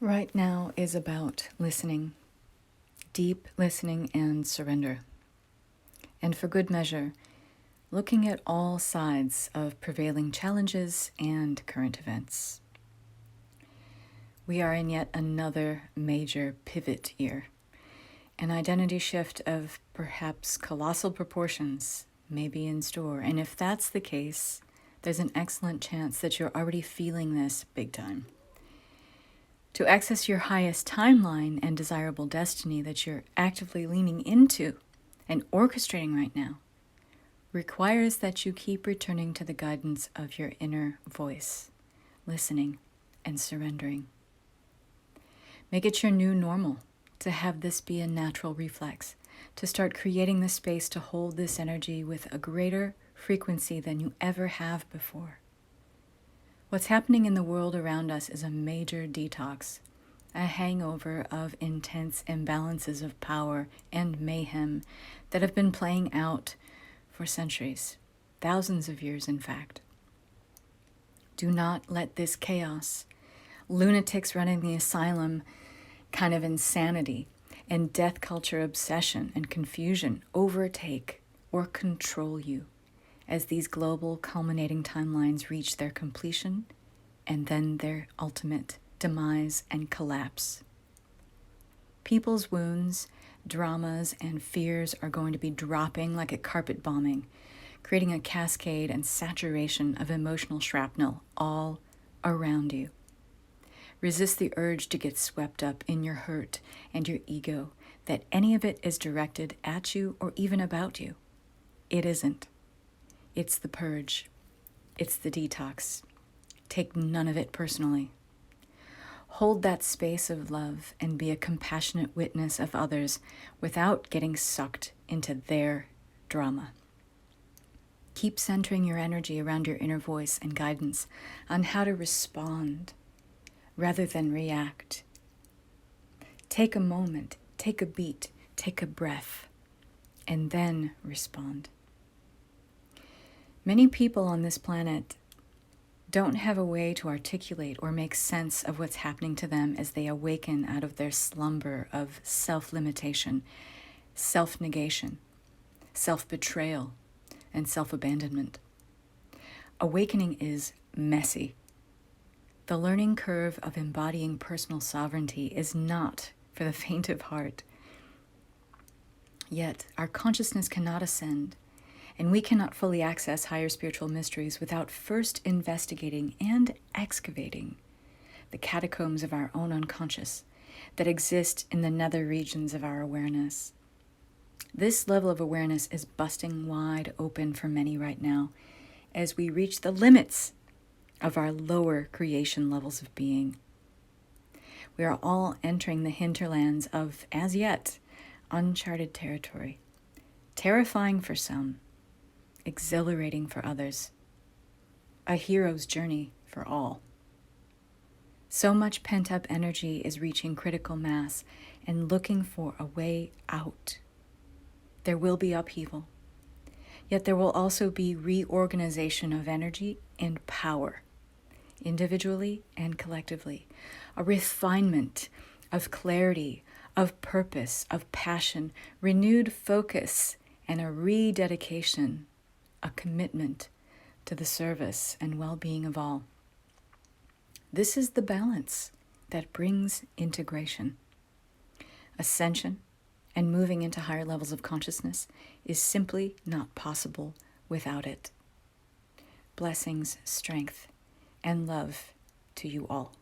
Right now is about listening, deep listening and surrender. And for good measure, looking at all sides of prevailing challenges and current events. We are in yet another major pivot year. An identity shift of perhaps colossal proportions may be in store. And if that's the case, there's an excellent chance that you're already feeling this big time. To access your highest timeline and desirable destiny that you're actively leaning into and orchestrating right now requires that you keep returning to the guidance of your inner voice, listening and surrendering. Make it your new normal to have this be a natural reflex, to start creating the space to hold this energy with a greater frequency than you ever have before. What's happening in the world around us is a major detox, a hangover of intense imbalances of power and mayhem that have been playing out for centuries, thousands of years in fact. Do not let this chaos, lunatics running the asylum kind of insanity and death culture obsession and confusion overtake or control you as these global culminating timelines reach their completion and then their ultimate demise and collapse. People's wounds, dramas, and fears are going to be dropping like a carpet bombing, creating a cascade and saturation of emotional shrapnel all around you. Resist the urge to get swept up in your hurt and your ego, that any of it is directed at you or even about you. It isn't. It's the purge. It's the detox. Take none of it personally. Hold that space of love and be a compassionate witness of others without getting sucked into their drama. Keep centering your energy around your inner voice and guidance on how to respond rather than react. Take a moment, take a beat, take a breath, and then respond. Many people on this planet don't have a way to articulate or make sense of what's happening to them as they awaken out of their slumber of self-limitation, self-negation, self-betrayal, and self-abandonment. Awakening is messy. The learning curve of embodying personal sovereignty is not for the faint of heart. Yet, our consciousness cannot ascend, and we cannot fully access higher spiritual mysteries without first investigating and excavating the catacombs of our own unconscious that exist in the nether regions of our awareness. This level of awareness is busting wide open for many right now as we reach the limits of our lower creation levels of being. We are all entering the hinterlands of, as yet, uncharted territory, terrifying for some, exhilarating for others, a hero's journey for all. So much pent-up energy is reaching critical mass and looking for a way out. There will be upheaval, yet there will also be reorganization of energy and power, individually and collectively, a refinement of clarity, of purpose, of passion, renewed focus, and a rededication, a commitment to the service and well-being of all. This is the balance that brings integration. Ascension and moving into higher levels of consciousness is simply not possible without it. Blessings, strength, and love to you all.